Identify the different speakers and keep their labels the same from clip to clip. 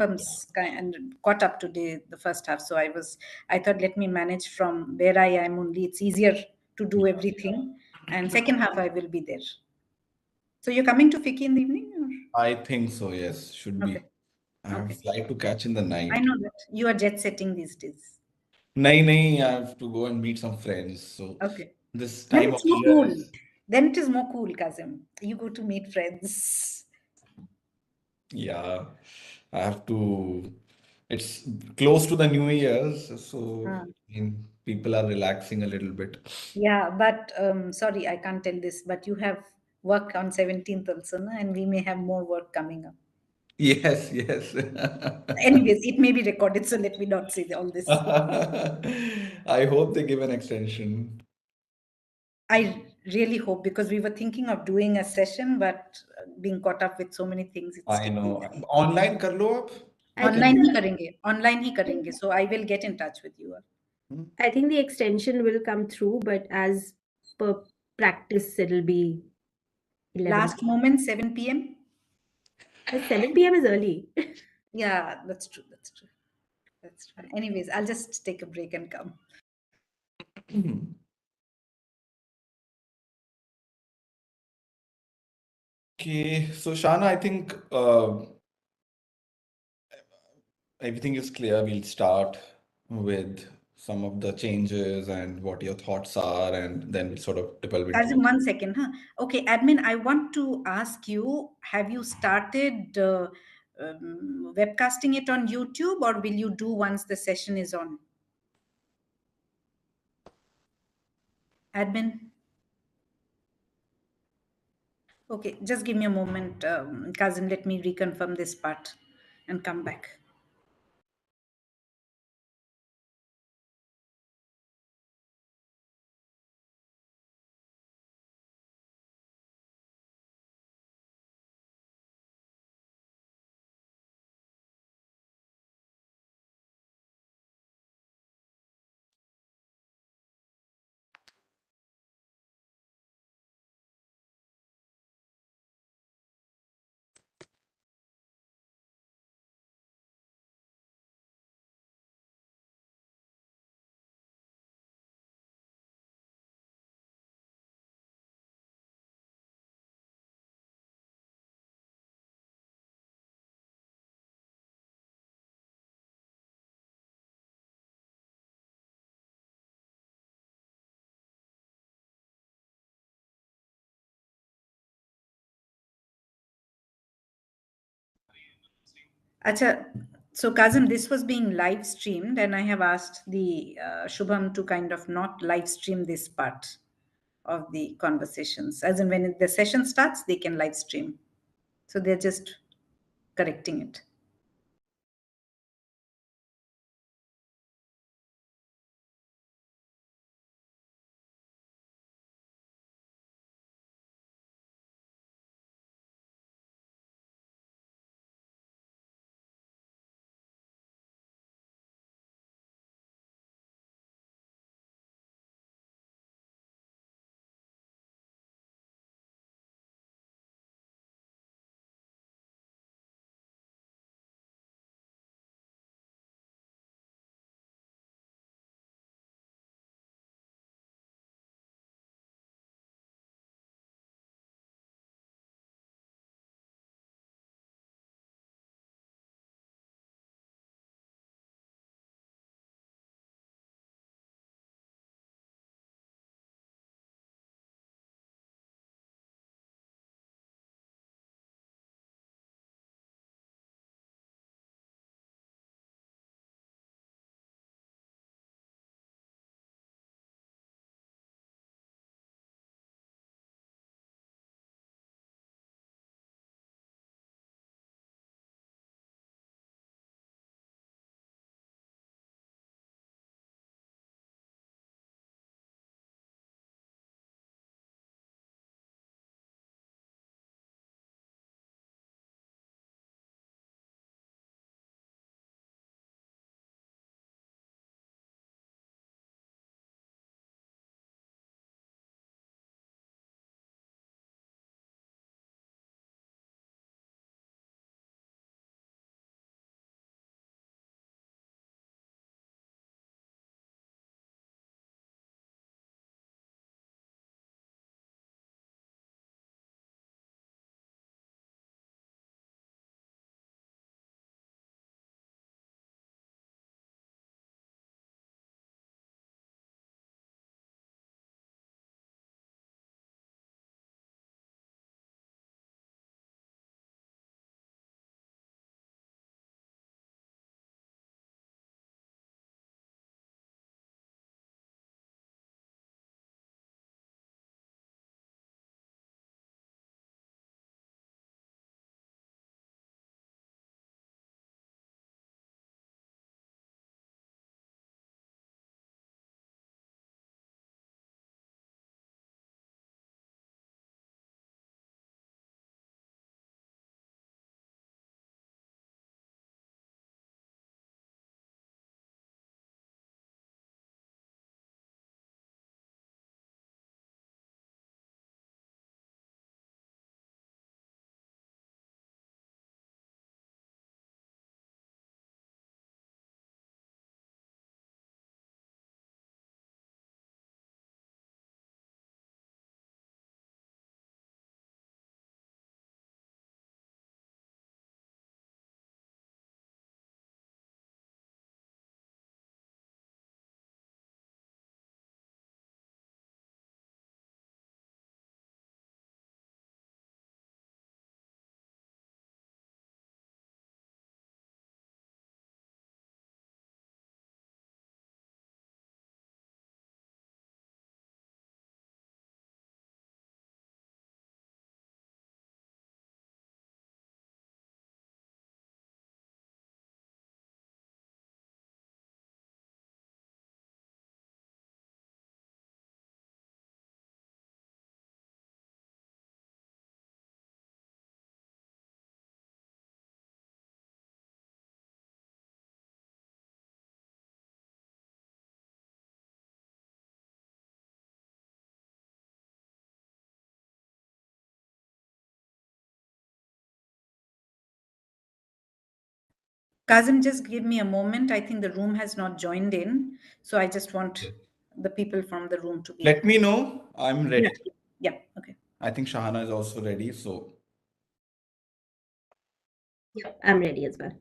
Speaker 1: and caught up today the first half. So I thought let me manage from where I am only. It's easier to do everything. And second half I will be there. So you're coming to Fiki in the evening?
Speaker 2: I think so, yes, should
Speaker 1: Or? Okay.
Speaker 2: be. I have a
Speaker 1: Okay.
Speaker 2: flight to catch in the
Speaker 1: I
Speaker 2: night.
Speaker 1: know that you are jet setting these days.
Speaker 2: Nahi, I have to go and meet some friends. So
Speaker 1: Okay.
Speaker 2: this
Speaker 1: Then
Speaker 2: time of
Speaker 1: it's more
Speaker 2: year
Speaker 1: cool.
Speaker 2: is,
Speaker 1: Then it is more cool, Kazim. You go to meet friends.
Speaker 2: yeah, I have to, it's close to the New Year's, so
Speaker 1: Ah.
Speaker 2: people are relaxing a little bit.
Speaker 1: Yeah, but sorry, I can't tell this, but you have work on 17th also, no? And we may have more work coming up.
Speaker 2: Yes, yes.
Speaker 1: Anyways, it may be recorded, so let me not say all this.
Speaker 2: I hope they give an extension.
Speaker 1: I really hope because we were thinking of doing a session, but being caught up with so many things, it's
Speaker 2: I
Speaker 1: taking
Speaker 2: know.
Speaker 1: time.
Speaker 2: Online कर लो आप?
Speaker 3: I
Speaker 2: Can
Speaker 3: think
Speaker 1: Online
Speaker 2: you?
Speaker 1: ही करेंगे, online ही करेंगे. So I will get in touch with you.
Speaker 2: Hmm?
Speaker 3: I think the extension will come through, but as per practice, it'll be 11
Speaker 1: Last moment, 7 p.m.
Speaker 3: p.m. 7 p.m. is early.
Speaker 1: Yeah, that's true. That's true. That's true. Anyways, I'll just take a break and come.
Speaker 2: Okay, so Shana, I think everything is clear. We'll start with some of the changes and what your thoughts are, and then we'll sort of delve into
Speaker 1: As in 1 second, huh? Okay, admin, I want to ask you, have you started webcasting it on YouTube or will you do once the session is on? Admin? Okay, just give me a moment, cousin. Let me reconfirm this part and come back. Acha, so Kazim, this was being live streamed, and I have asked the Shubham to kind of not live stream this part of the conversations. As in, when the session starts, they can live stream. So they're just correcting it. Kazim, just give me a moment. I think the room has not joined in. So I just want the people from the room to be.
Speaker 2: Let me know. I'm
Speaker 3: Yeah.
Speaker 2: ready.
Speaker 1: Yeah, okay.
Speaker 2: I think Shahana is also ready. So
Speaker 3: Yeah, I'm ready as well.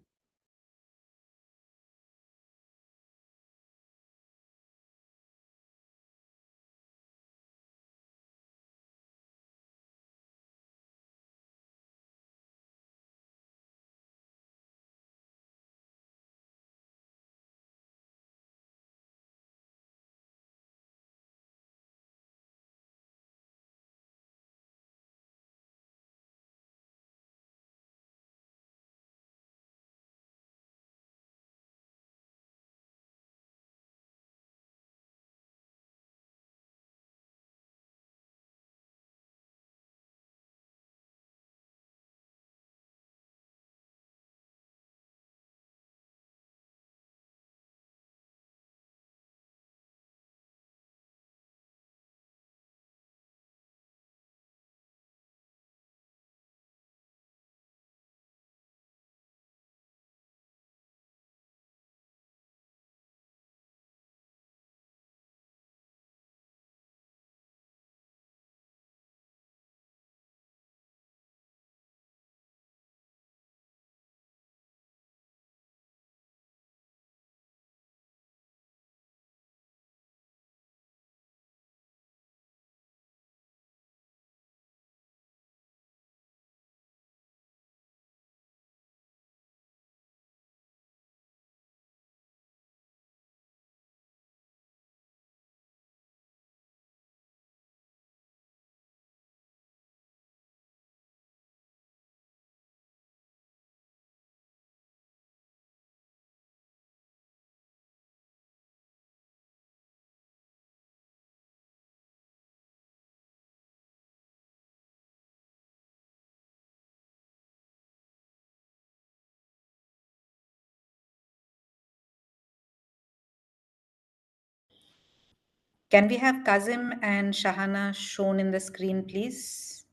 Speaker 1: Can we have Kazim and Shahana shown in the screen, please?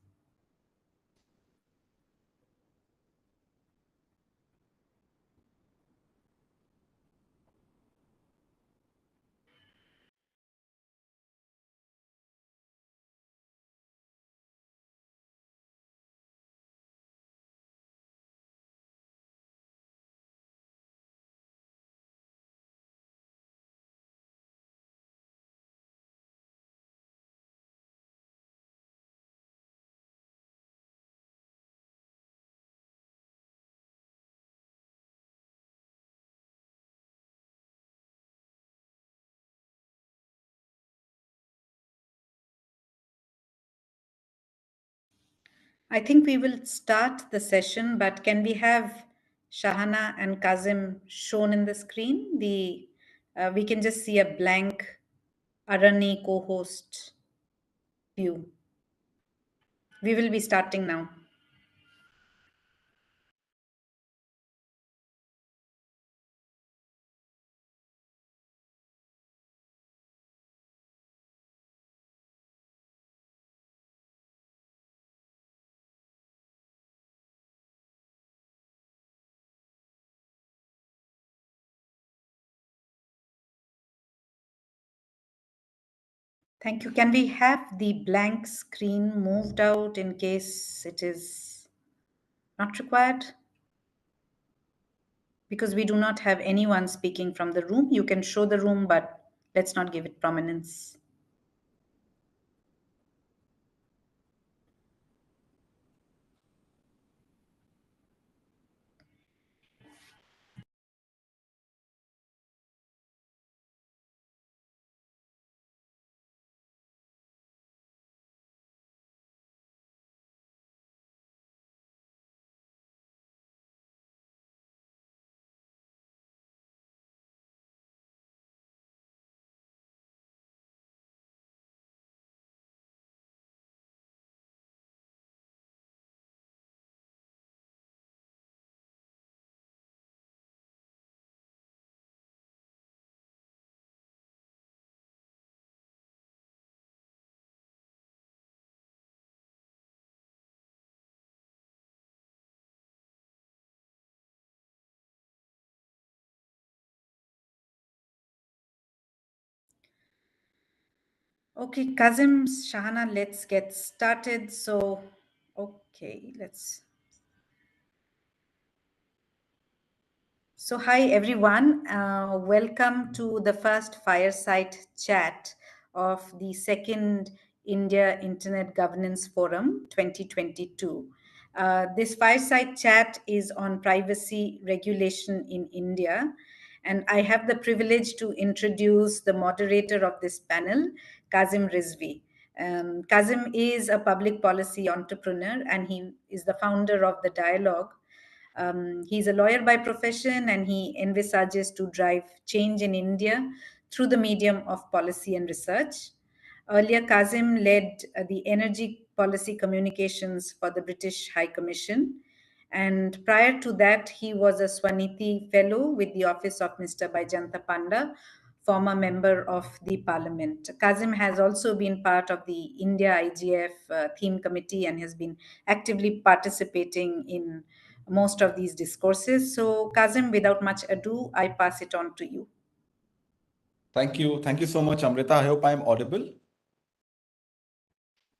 Speaker 1: I think we will start the session, but can we have Shahana and Kazim shown in the screen? We can just see a blank Arani co-host view. We will be starting now. Thank you. Can we have the blank screen moved out in case it is not required? Because we do not have anyone speaking from the room. You can show the room, but let's not give it prominence. Okay, Kazim, Shahana, let's get started. So, okay, let's. So, hi everyone. Welcome to the first Fireside chat of the second India Internet Governance Forum 2022. This Fireside chat is on privacy regulation in India, and I have the privilege to introduce the moderator of this panel, Kazim Rizvi. Kazim is a public policy entrepreneur and he is the founder of the Dialogue. He's a lawyer by profession and he envisages to drive change in India through the medium of policy and research. Earlier, Kazim led the energy policy communications for the British High Commission. And prior to that, he was a Swaniti Fellow with the Office of Mr. Baijanta Panda, former member of the parliament. Kazim has also been part of the India IGF theme committee and has been actively participating in most of these discourses. So, Kazim, without much ado, I pass it on to you.
Speaker 2: Thank you. Thank you so much, Amrita. I hope I'm audible.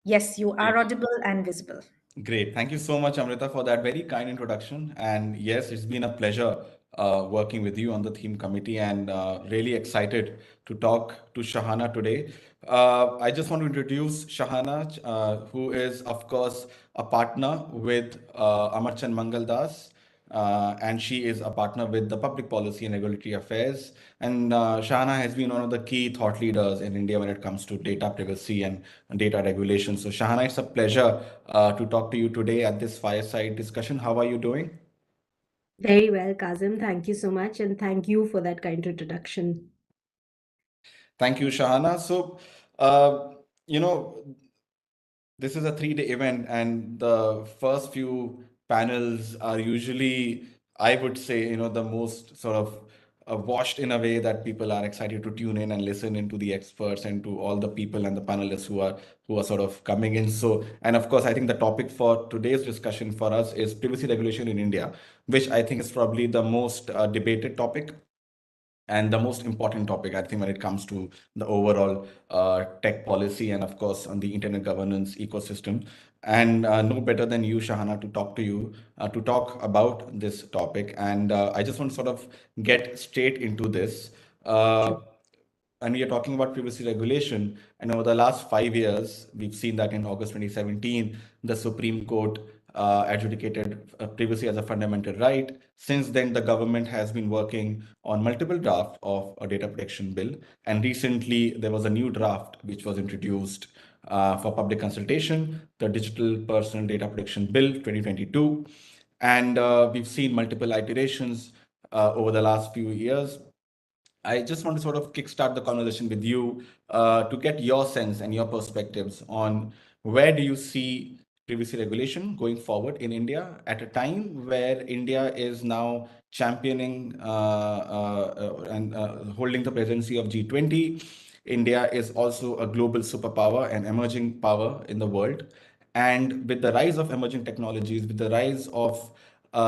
Speaker 1: Yes, you are
Speaker 2: Great.
Speaker 1: audible and visible.
Speaker 2: Great. Thank you so much, Amrita, for that very kind introduction. And yes, it's been a pleasure working with you on the theme committee and really excited to talk to Shahana today. I just want to introduce Shahana, who is, of course, a partner with Amarchand Mangaldas. And she is a partner with the Public Policy and Regulatory Affairs. And Shahana has been one of the key thought leaders in India when it comes to data privacy and data regulation. So, Shahana, it's a pleasure to talk to you today at this fireside discussion. How are you doing?
Speaker 3: Very well, Kazim. Thank you so much. And thank you for that kind introduction.
Speaker 2: Thank you, Shahana. So, uh, you know, this is a 3-day event, and the first few panels are usually, I would say, the most sort of washed in a way that people are excited to tune in and listen into the experts and to all the people and the panelists who are sort of coming in. So, and of course, I think the topic for today's discussion for us is privacy regulation in India, which I think is probably the most debated topic and the most important topic, I think, when it comes to the overall tech policy and, of course, on the internet governance ecosystem. And no better than you, Shahana, to talk to you, to talk about this topic. And I just want to sort of get straight into this. Uh, and we are talking about privacy regulation. And over the last 5 years, we've seen that in August 2017, the Supreme Court adjudicated privacy as a fundamental right. Since then, the government has been working on multiple drafts of a data protection bill. And recently, there was a new draft which was introduced for public consultation, the Digital Personal Data Protection Bill 2022. And we've seen multiple iterations over the last few years. I just want to sort of kickstart the conversation with you to get your sense and your perspectives on where do you see privacy regulation going forward in India at a time where India is now championing and holding the presidency of G20. India is also a global superpower and emerging power in the world. And with the rise of emerging technologies, with the rise of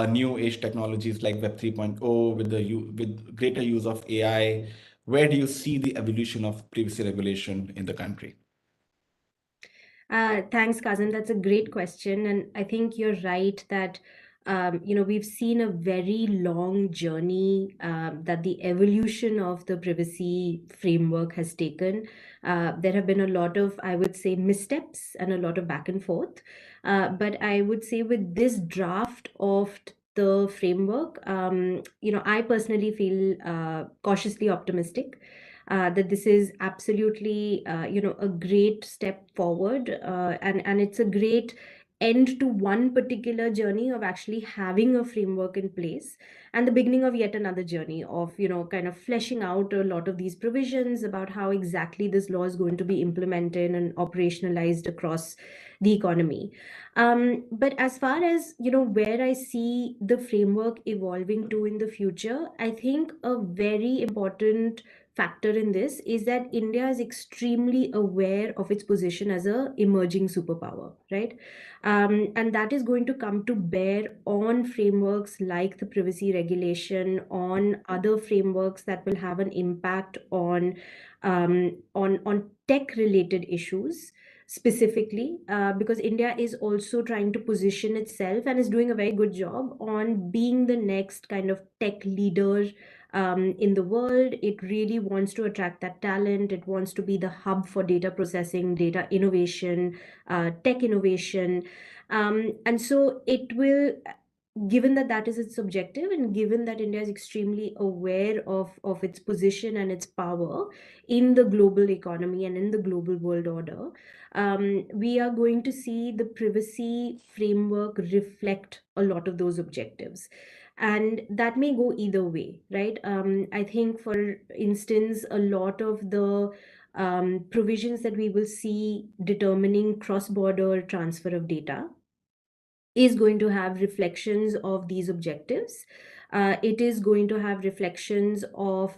Speaker 2: new age technologies like Web 3.0, with greater use of AI, where do you see the evolution of privacy regulation in the country?
Speaker 3: Thanks, Kazim. That's a great question. And I think you're right that, we've seen a very long journey that the evolution of the privacy framework has taken. There have been a lot of, I would say, missteps and a lot of back and forth. But I would say with this draft of the framework, I personally feel cautiously optimistic that this is absolutely a great step forward, and it's a great end to one particular journey of actually having a framework in place, and the beginning of yet another journey of kind of fleshing out a lot of these provisions about how exactly this law is going to be implemented and operationalized across the economy. But as far as where I see the framework evolving to in the future, I think a very important factor in this is that India is extremely aware of its position as a emerging superpower, right? And that is going to come to bear on frameworks like the privacy regulation, on other frameworks that will have an impact on tech related issues specifically, because India is also trying to position itself and is doing a very good job on being the next kind of tech leader in the world. It really wants to attract that talent. It wants to be the hub for data processing, data innovation, tech innovation. And so it will, given that that is its objective, and given that India is extremely aware of its position and its power in the global economy and in the global world order, we are going to see the privacy framework reflect a lot of those objectives. And that may go either way, right? I think, for instance, a lot of the provisions that we will see determining cross-border transfer of data is going to have reflections of these objectives. It is going to have reflections of,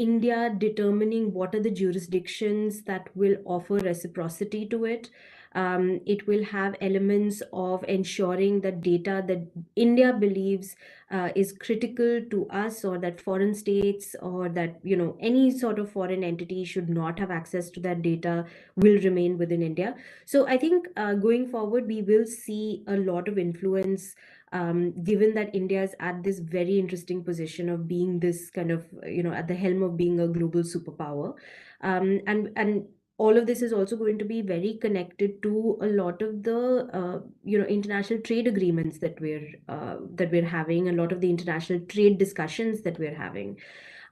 Speaker 3: India determining what are the jurisdictions that will offer reciprocity to it. It will have elements of ensuring that data that India believes is critical to us, or that foreign states, or that, any sort of foreign entity should not have access to that data, will remain within India. So I think, going forward, we will see a lot of influence, given that India is at this very interesting position of being this kind of, at the helm of being a global superpower. And all of this is also going to be very connected to a lot of the, international trade agreements that we're having, a lot of the international trade discussions that we're having.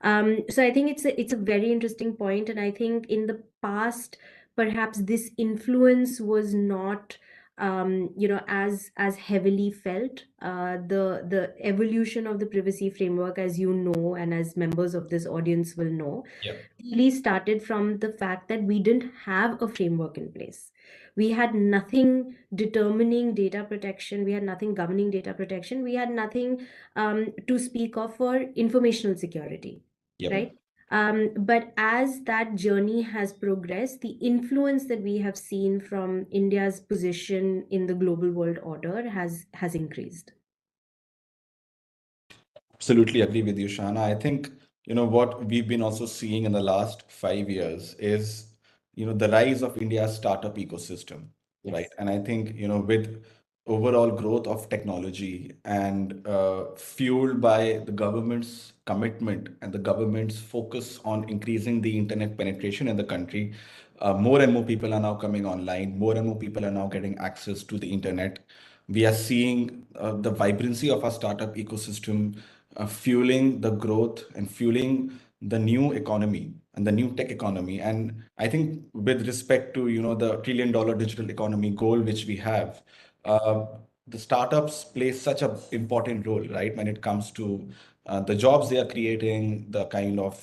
Speaker 3: So I think it's a very interesting point, and I think in the past, perhaps this influence was not, as heavily felt. The evolution of the privacy framework, as you know, and as members of this audience will know,
Speaker 2: Yeah.
Speaker 3: really started from the fact that we didn't have a framework in place. We had nothing determining data protection. We had nothing governing data protection. We had nothing to speak of for informational security,
Speaker 2: Yep.
Speaker 3: right? But as that journey has progressed, the influence that we have seen from India's position in the global world order has increased.
Speaker 2: Absolutely agree with you, Shana. I think, what we've been also seeing in the last 5 years is, the rise of India's startup ecosystem, right?
Speaker 3: Yes.
Speaker 2: And I think, with overall growth of technology and fueled by the government's commitment and the government's focus on increasing the internet penetration in the country, more and more people are now coming online. More and more people are now getting access to the internet. We are seeing the vibrancy of our startup ecosystem fueling the growth and fueling the new economy and the new tech economy. And I think with respect to, the $1 trillion digital economy goal which we have, uh, the startups play such an important role, right? When it comes to the jobs they are creating, the kind of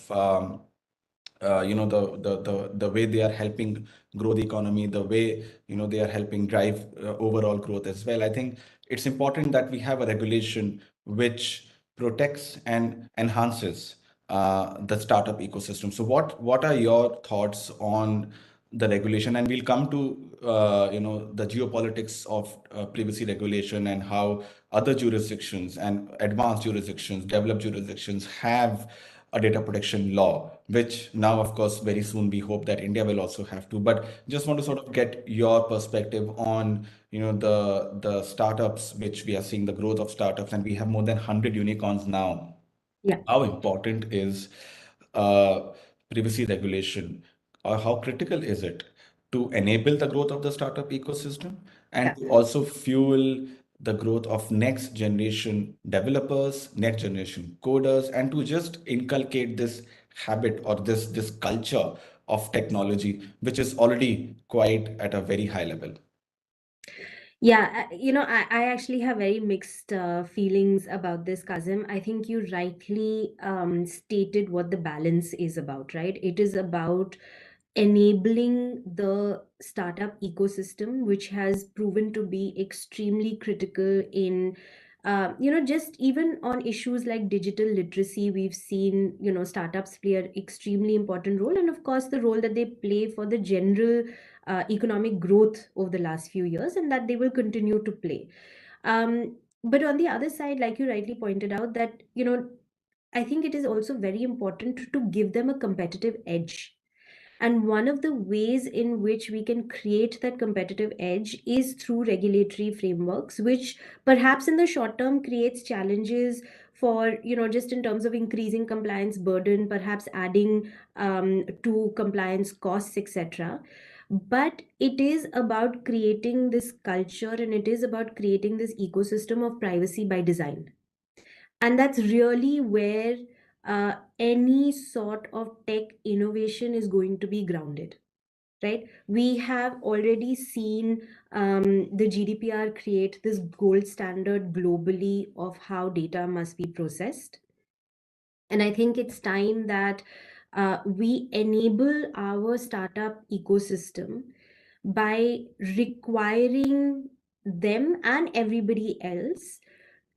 Speaker 2: the way they are helping grow the economy, the way they are helping drive overall growth as well. I think it's important that we have a regulation which protects and enhances the startup ecosystem. So what are your thoughts on the regulation? And we'll come to the geopolitics of privacy regulation and how other jurisdictions and advanced jurisdictions, developed jurisdictions have a data protection law, which now, of course, very soon we hope that India will also have to. But just want to sort of get your perspective on, the startups, which we are seeing the growth of startups, and we have more than 100 unicorns now.
Speaker 3: Yeah.
Speaker 2: How important is uh, privacy regulation, or how critical is it to enable the growth of the startup ecosystem and
Speaker 3: Yeah.
Speaker 2: to also fuel the growth of next generation developers, next generation coders, and to just inculcate this habit or this culture of technology, which is already quite at a very high level?
Speaker 3: Yeah, I actually have very mixed feelings about this, Kazim. I think you rightly stated what the balance is about, right? It is about enabling the startup ecosystem, which has proven to be extremely critical in, just even on issues like digital literacy. We've seen, startups play an extremely important role, and of course, the role that they play for the general economic growth over the last few years, and that they will continue to play. But on the other side, like you rightly pointed out, that, I think it is also very important to give them a competitive edge. And one of the ways in which we can create that competitive edge is through regulatory frameworks, which perhaps in the short term creates challenges for, just in terms of increasing compliance burden, perhaps adding to compliance costs, etc. But it is about creating this culture, and it is about creating this ecosystem of privacy by design. And that's really where any sort of tech innovation is going to be grounded, right? We have already seen the GDPR create this gold standard globally of how data must be processed. And I think it's time that we enable our startup ecosystem by requiring them and everybody else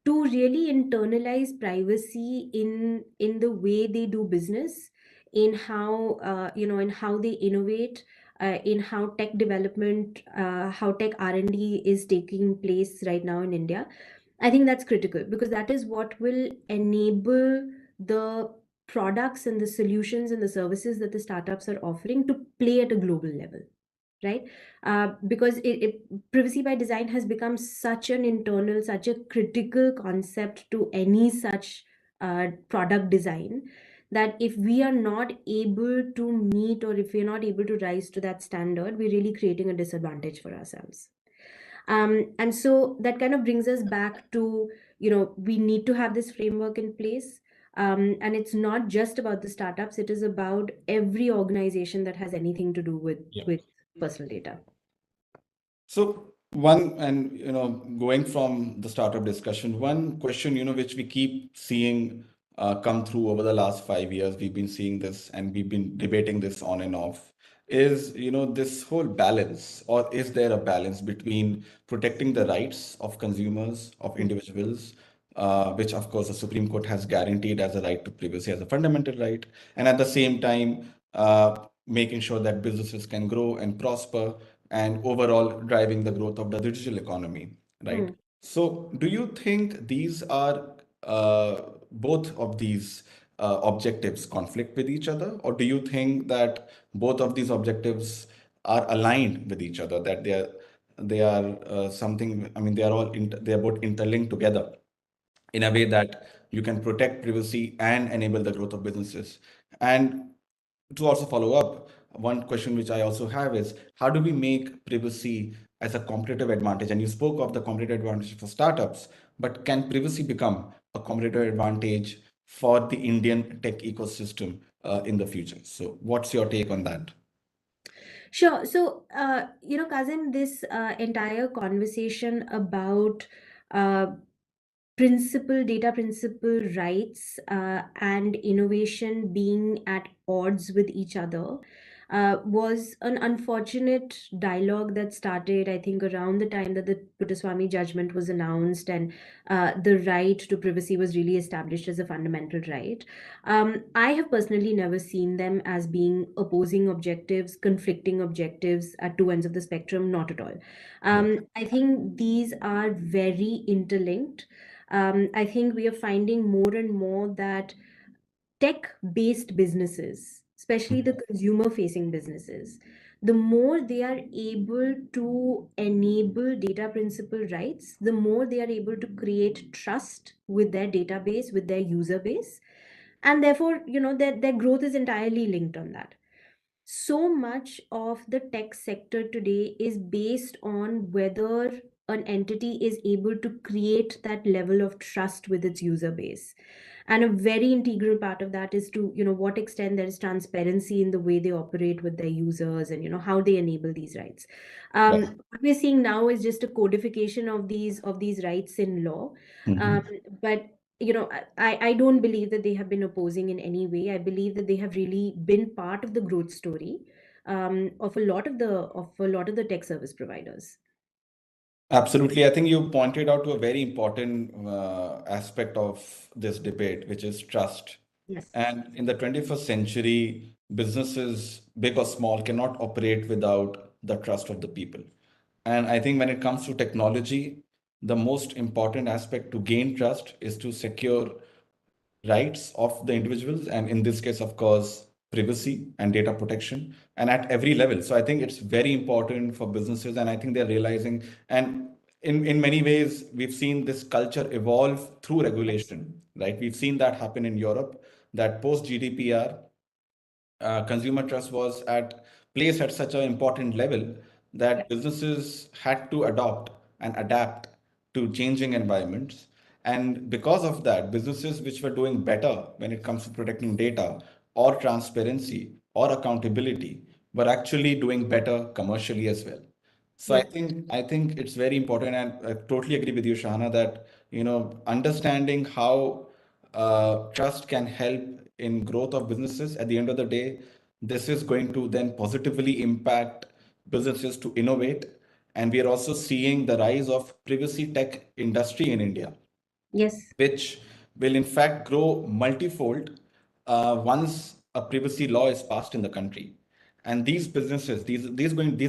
Speaker 3: to really internalize privacy in the way they do business, in how in how they innovate, in how tech development, how tech R&D is taking place right now in India. I think that's critical, because that is what will enable the products and the solutions and the services that the startups are offering to play at a global level, right? Because privacy by design has become such an internal, such a critical concept to any such product design, that if we are not able to meet, or if we're not able to rise to that standard, we're really creating a disadvantage for ourselves. And so that kind of brings us back to, we need to have this framework in place. And it's not just about the startups, it is about every organization that has anything to do with personal data.
Speaker 2: So one, and going from the startup discussion, one question which we keep seeing come through over the last 5 years, we've been seeing this and we've been debating this on and off, is this whole balance, or is there a balance between protecting the rights of consumers, of individuals, which of course the Supreme Court has guaranteed as a right to privacy as a fundamental right, and at the same time making sure that businesses can grow and prosper, and overall driving the growth of the digital economy, right?
Speaker 3: Hmm.
Speaker 2: So, do you think these are both of these objectives conflict with each other, or do you think that both of these objectives are aligned with each other? That they are something. I mean, they are they are both interlinked together in a way that you can protect privacy and enable the growth of businesses. And to also follow up, one question which I also have is, how do we make privacy as a competitive advantage? And you spoke of the competitive advantage for startups, but can privacy become a competitive advantage for the Indian tech ecosystem in the future? So, what's your take on that?
Speaker 3: Sure. So, Kazim, this entire conversation about uh, data principle rights and innovation being at odds with each other was an unfortunate dialogue that started, I think, around the time that the Puttaswamy judgment was announced, and the right to privacy was really established as a fundamental right. I have personally never seen them as being opposing objectives, conflicting objectives at two ends of the spectrum, not at all.
Speaker 2: Yeah.
Speaker 3: I think these are very interlinked. I think we are finding more and more that tech based businesses, especially the consumer facing businesses, the more they are able to enable data principal rights, the more they are able to create trust with their database, with their user base. And therefore, their growth is entirely linked on that. So much of the tech sector today is based on whether an entity is able to create that level of trust with its user base. And a very integral part of that is to, what extent there is transparency in the way they operate with their users, and how they enable these rights.
Speaker 2: Right.
Speaker 3: What we're seeing now is just a codification of these rights in law. um,
Speaker 2: Mhm.
Speaker 3: but I don't believe that they have been opposing in any way. I believe that they have really been part of the growth story of a lot of the tech service providers.
Speaker 2: Absolutely. I think you pointed out to a very important aspect of this debate, which is trust.
Speaker 3: Yes.
Speaker 2: And in the 21st century, businesses, big or small, cannot operate without the trust of the people. And I think when it comes to technology, the most important aspect to gain trust is to secure rights of the individuals. And in this case, of course, privacy and data protection, and at every level. So I think it's very important for businesses, and I think they're realizing. And in many ways, we've seen this culture evolve through regulation, right? We've seen that happen in Europe, that post GDPR, consumer trust was at placed at such an important level
Speaker 3: Yeah.
Speaker 2: that businesses had to adopt and adapt to changing environments. And because of that, businesses which were doing better when it comes to protecting data or transparency or accountability were actually doing better commercially as well. So
Speaker 3: Yeah.
Speaker 2: I think it's very important, and I totally agree with you, Shahana, that understanding how trust can help in growth of businesses. At the end of the day, this is going to then positively impact businesses to innovate, and we are also seeing the rise of privacy tech industry in India,
Speaker 3: Yes.
Speaker 2: which will in fact grow multifold once a privacy law is passed in the country. And these businesses, these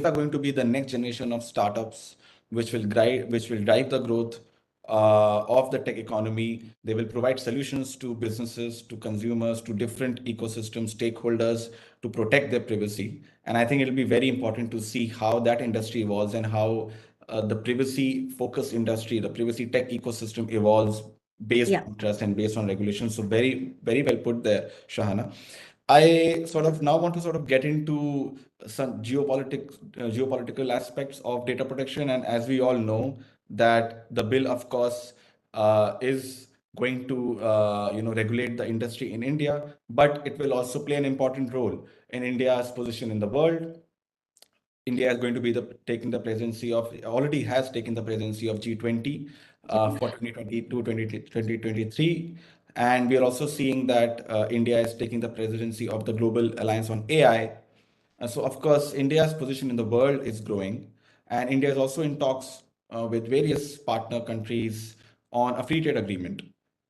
Speaker 2: are going to be the next generation of startups, which will drive the growth of the tech economy. They will provide solutions to businesses, to consumers, to different ecosystem stakeholders to protect their privacy. And I think it'll be very important to see how that industry evolves and how the privacy focused industry, the privacy tech ecosystem evolves based
Speaker 3: Yeah.
Speaker 2: on trust and based on regulation. So very, very well put there, Shahana. I sort of now want to sort of get into some geopolitical aspects of data protection. And as we all know, that the bill, of course, is going to regulate the industry in India, but it will also play an important role in India's position in the world. India is going to be taking the presidency of, already has taken the presidency of G20 for 2022, 2023. And we are also seeing that India is taking the presidency of the Global Alliance on AI. So, of course, India's position in the world is growing, and India is also in talks with various partner countries on a free trade agreement,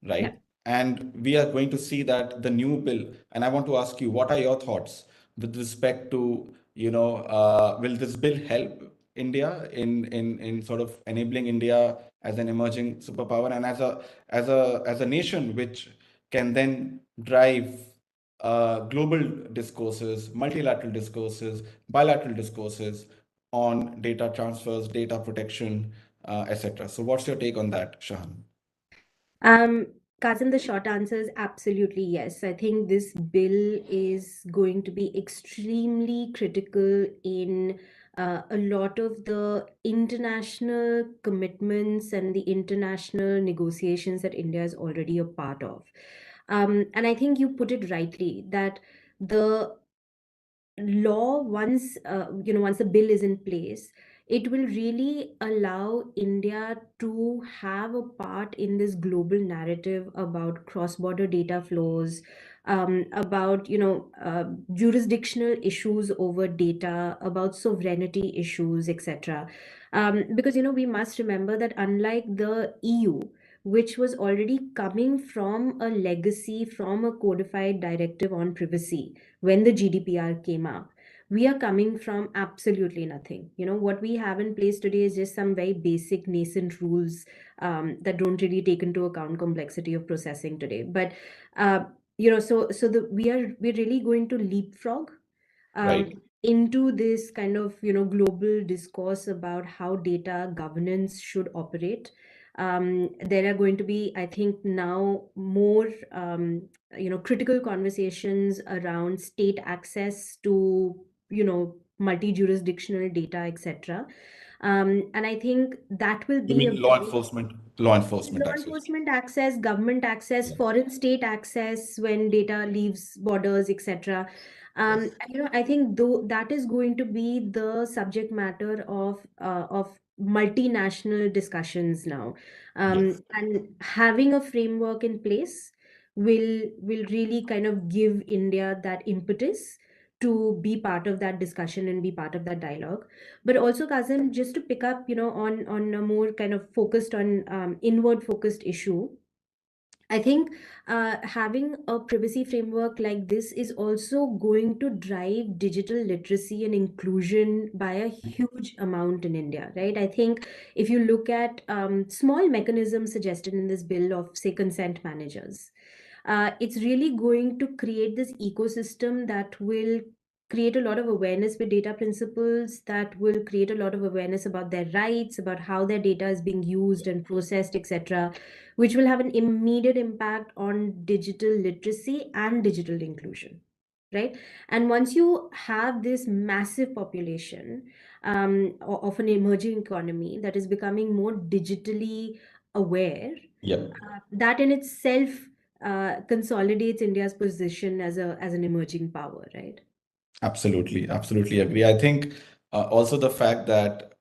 Speaker 3: Yeah.
Speaker 2: right? And we are going to see that the new bill. And I want to ask you, what are your thoughts with respect to, will this bill help India in sort of enabling India as an emerging superpower and as a nation which can then drive global discourses, multilateral discourses, bilateral discourses on data transfers, data protection, etc. So, what's your take on that, Shahan?
Speaker 3: Um, Kazim, the short answer is absolutely yes. I think this bill is going to be extremely critical in a lot of the international commitments and the international negotiations that India is already a part of. And I think you put it rightly that the law, once the bill is in place, it will really allow India to have a part in this global narrative about cross-border data flows, about jurisdictional issues over data, about sovereignty issues, etc. Because we must remember that unlike the EU, which was already coming from a legacy from a codified directive on privacy when the GDPR came up, we are coming from absolutely nothing. What we have in place today is just some very basic nascent rules that don't really take into account complexity of processing today. But we're really going to leapfrog um,
Speaker 2: Right.
Speaker 3: into this kind of global discourse about how data governance should operate. There are going to be, I think, now more critical conversations around state access to multi-jurisdictional data, etc. And I think that will
Speaker 2: You
Speaker 3: be a
Speaker 2: mean law
Speaker 3: very
Speaker 2: enforcement, law enforcement
Speaker 3: law
Speaker 2: access?
Speaker 3: enforcement access, government access,
Speaker 2: Yeah.
Speaker 3: foreign state access when data leaves borders, etc.
Speaker 2: Yes.
Speaker 3: I think though that is going to be the subject matter of multinational discussions now,
Speaker 2: Yes.
Speaker 3: and having a framework in place will really kind of give India that impetus to be part of that discussion and be part of that dialogue. But also, Kazim, just to pick up on a more kind of focused on inward focused issue, I think having a privacy framework like this is also going to drive digital literacy and inclusion by a huge amount in India, right? I think if you look at small mechanisms suggested in this bill of, say, consent managers, it's really going to create this ecosystem that will create a lot of awareness with data principles, that will create a lot of awareness about their rights, about how their data is being used and processed, etc., which will have an immediate impact on digital literacy and digital inclusion, right? And once you have this massive population of an emerging economy that is becoming more digitally aware,
Speaker 2: Yep.
Speaker 3: that in itself consolidates India's position as an emerging power, right?
Speaker 2: Absolutely, absolutely agree. I think also the fact that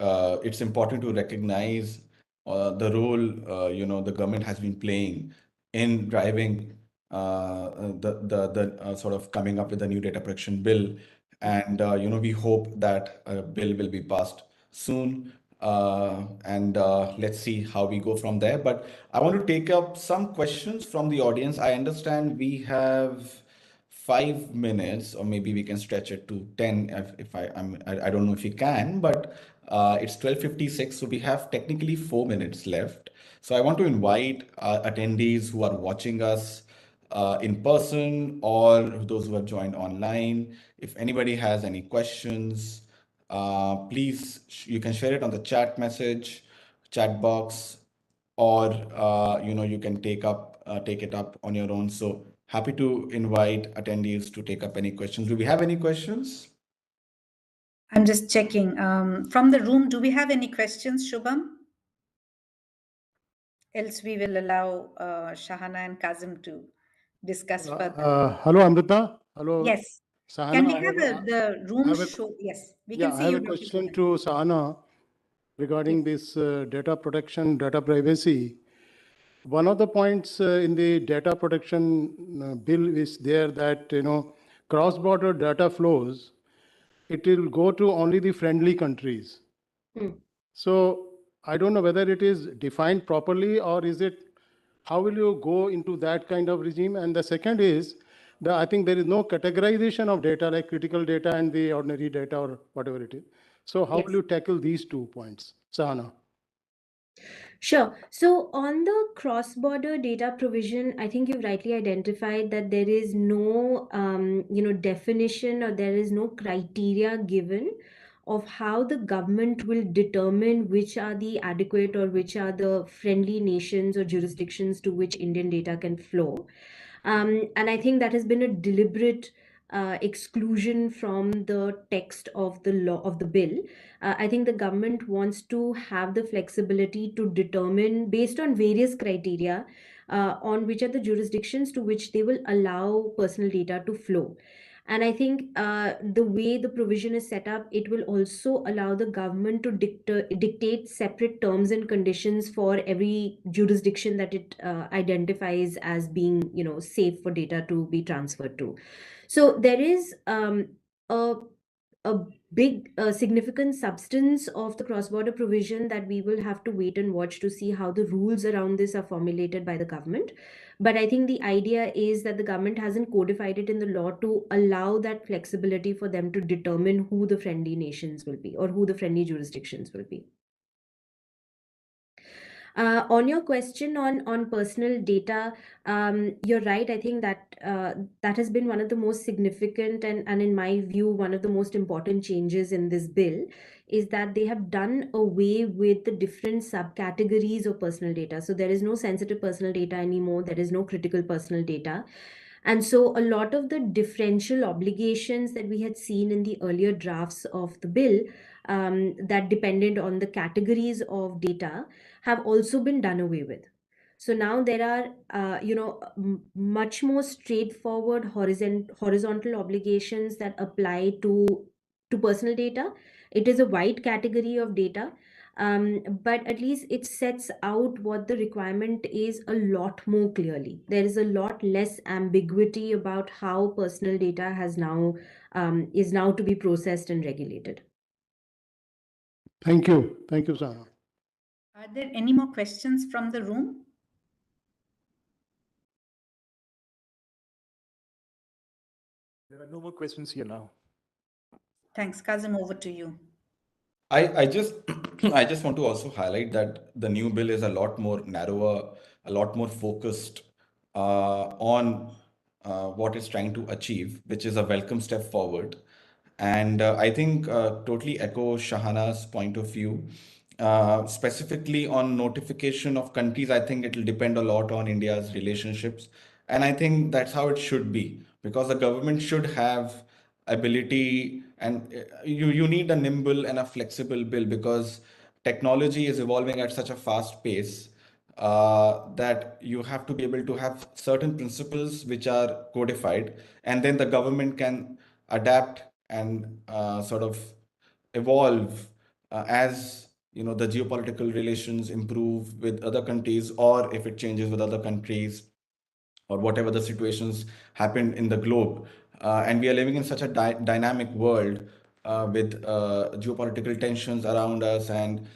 Speaker 2: it's important to recognize the role the government has been playing in driving the sort of coming up with the new data protection bill, and we hope that a bill will be passed soon, and let's see how we go from there. But I want to take up some questions from the audience. I understand we have 5 minutes, or maybe we can stretch it to 10 if I don't know if you can, but it's 12:56, so we have technically 4 minutes left. So I want to invite attendees who are watching us in person or those who have joined online. If anybody has any questions, please you can share it on the chat message, chat box, or you can take it up on your own. So happy to invite attendees to take up any questions. Do we have any questions?
Speaker 1: I'm just checking. From the room, do we have any questions, Shubham? Else we will allow Shahana and Kazim to discuss further.
Speaker 4: Hello, Amrita. Hello,
Speaker 1: Yes. Can
Speaker 4: Sahana.
Speaker 1: we have the
Speaker 4: I
Speaker 1: room
Speaker 4: have a,
Speaker 1: show? Yes, we can
Speaker 4: yeah, I
Speaker 1: see
Speaker 4: have
Speaker 1: you,
Speaker 4: a
Speaker 1: Dr.
Speaker 4: question
Speaker 1: Kiran.
Speaker 4: to Sahana regarding
Speaker 1: Please.
Speaker 4: this data protection, data privacy. One of the points in the data protection bill is there that, cross-border data flows, it will go to only the friendly countries. So I don't know whether it is defined properly, or is it, how will you go into that kind of regime? And the second is, I think there is no categorization of data like critical data and the ordinary data or whatever it is. So how will
Speaker 3: Yes.
Speaker 4: you tackle these 2 points, Sahana?
Speaker 3: Sure. So on the cross-border data provision, I think you've rightly identified that there is no, definition, or there is no criteria given of how the government will determine which are the adequate or which are the friendly nations or jurisdictions to which Indian data can flow. And I think that has been a deliberate exclusion from the text of the law of the bill. I think the government wants to have the flexibility to determine, based on various criteria, on which are the jurisdictions to which they will allow personal data to flow. And I think the way the provision is set up, it will also allow the government to dictate separate terms and conditions for every jurisdiction that it identifies as being, safe for data to be transferred to. So there is a a big significant substance of the cross-border provision that we will have to wait and watch to see how the rules around this are formulated by the government. But I think the idea is that the government hasn't codified it in the law to allow that flexibility for them to determine who the friendly nations will be or who the friendly jurisdictions will be. On your question on personal data, you're right. I think that that has been one of the most significant and in my view, one of the most important changes in this bill is that they have done away with the different subcategories of personal data. So there is no sensitive personal data anymore. There is no critical personal data. And so a lot of the differential obligations that we had seen in the earlier drafts of the bill that depended on the categories of data have also been done away with. So now there are, much more straightforward horizontal obligations that apply to personal data. It is a wide category of data, but at least it sets out what the requirement is a lot more clearly. There is a lot less ambiguity about how personal data has now is now to be processed and regulated.
Speaker 4: Thank you. Thank you, Sahana.
Speaker 1: Are there any more questions from the room?
Speaker 5: There are no more questions here now.
Speaker 1: Thanks. Kazim, over to you.
Speaker 2: I just I just want to also highlight that the new bill is a lot more narrower, a lot more focused on what it's trying to achieve, which is a welcome step forward. And I think totally echo Shahana's point of view. Specifically on notification of countries, I think it will depend a lot on India's relationships. And I think that's how it should be, because the government should have ability, and you need a nimble and a flexible bill, because technology is evolving at such a fast pace that you have to be able to have certain principles which are codified, and then the government can adapt and sort of evolve as the geopolitical relations improve with other countries, or if it changes with other countries, or whatever the situations happen in the globe. And we are living in such a dynamic world with geopolitical tensions around us, and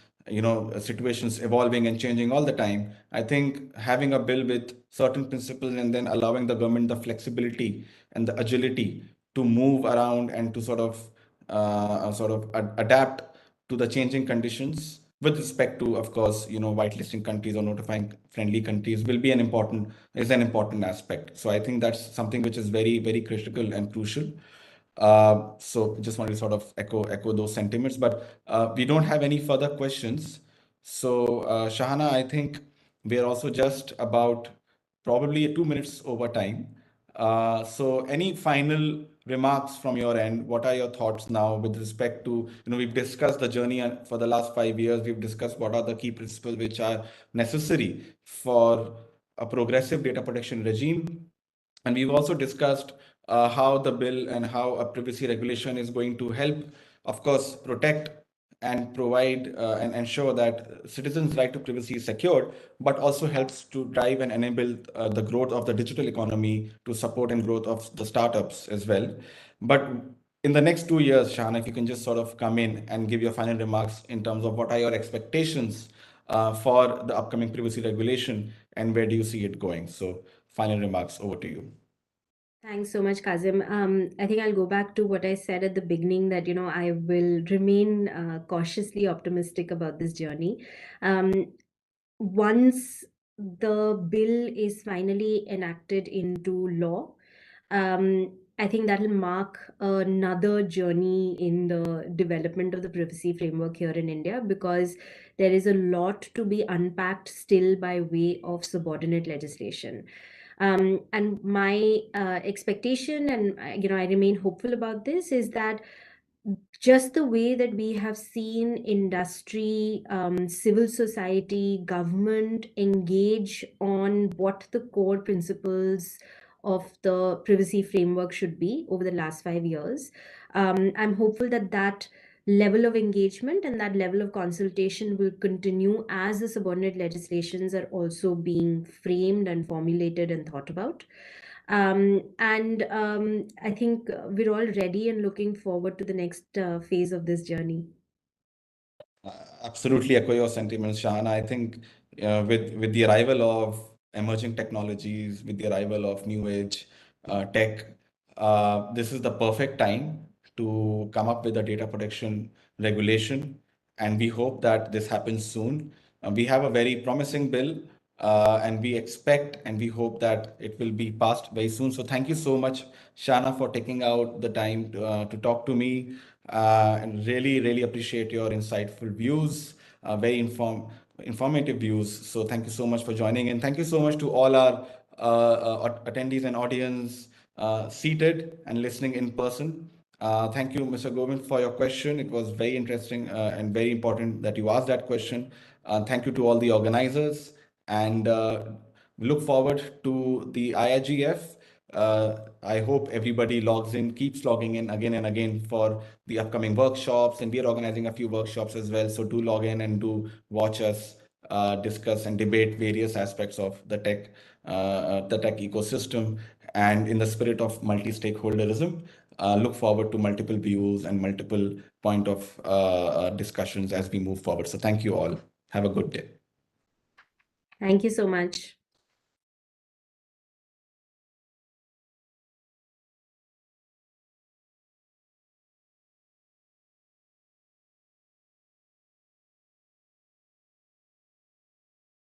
Speaker 2: situations evolving and changing all the time. I think having a bill with certain principles, and then allowing the government the flexibility and the agility to move around and to adapt to the changing conditions with respect to, of course, whitelisting countries or notifying friendly countries will be an important aspect. So I think that's something which is very, very critical and crucial. So just wanted to sort of echo those sentiments, but we don't have any further questions. So Shahana, I think we are also just about probably 2 minutes over time. So any final remarks from your end? What are your thoughts now with respect to, we've discussed the journey for the last 5 years. We've discussed what are the key principles which are necessary for a progressive data protection regime. And we've also discussed how the bill and how a privacy regulation is going to help, of course, protect and provide and ensure that citizens' right to privacy is secured, but also helps to drive and enable the growth of the digital economy, to support and growth of the startups as well. But in the next 2 years, Shahana, if you can just sort of come in and give your final remarks in terms of what are your expectations for the upcoming privacy regulation, and where do you see it going? So final remarks, over to you.
Speaker 3: Thanks so much, Kazim. I think I'll go back to what I said at the beginning, that, I will remain cautiously optimistic about this journey. Once the bill is finally enacted into law, I think that'll mark another journey in the development of the privacy framework here in India, because there is a lot to be unpacked still by way of subordinate legislation. And my expectation, and I remain hopeful about this, is that just the way that we have seen industry, civil society, government engage on what the core principles of the privacy framework should be over the last 5 years, I'm hopeful that that level of engagement and that level of consultation will continue as the subordinate legislations are also being framed and formulated and thought about. And I think we're all ready and looking forward to the next phase of this journey.
Speaker 2: Absolutely echo your sentiments, Shahan. I think with the arrival of emerging technologies, with the arrival of new age tech, this is the perfect time to come up with a data protection regulation, and we hope that this happens soon. We have a very promising bill, and we expect and we hope that it will be passed very soon. So thank you so much, Shana, for taking out the time to talk to me, and really, really appreciate your insightful views, very informative views. So thank you so much for joining, and thank you so much to all our attendees and audience seated and listening in person. Thank you, Mr. Govind, for your question. It was very interesting and very important that you asked that question. Thank you to all the organizers, and look forward to the IIGF. I hope everybody logs in, keeps logging in again and again for the upcoming workshops, and we are organizing a few workshops as well. So do log in and do watch us discuss and debate various aspects of the tech ecosystem, and in the spirit of multi-stakeholderism. Look forward to multiple views and multiple point of discussions as we move forward. So thank you all. Have a good day.
Speaker 3: Thank you so much.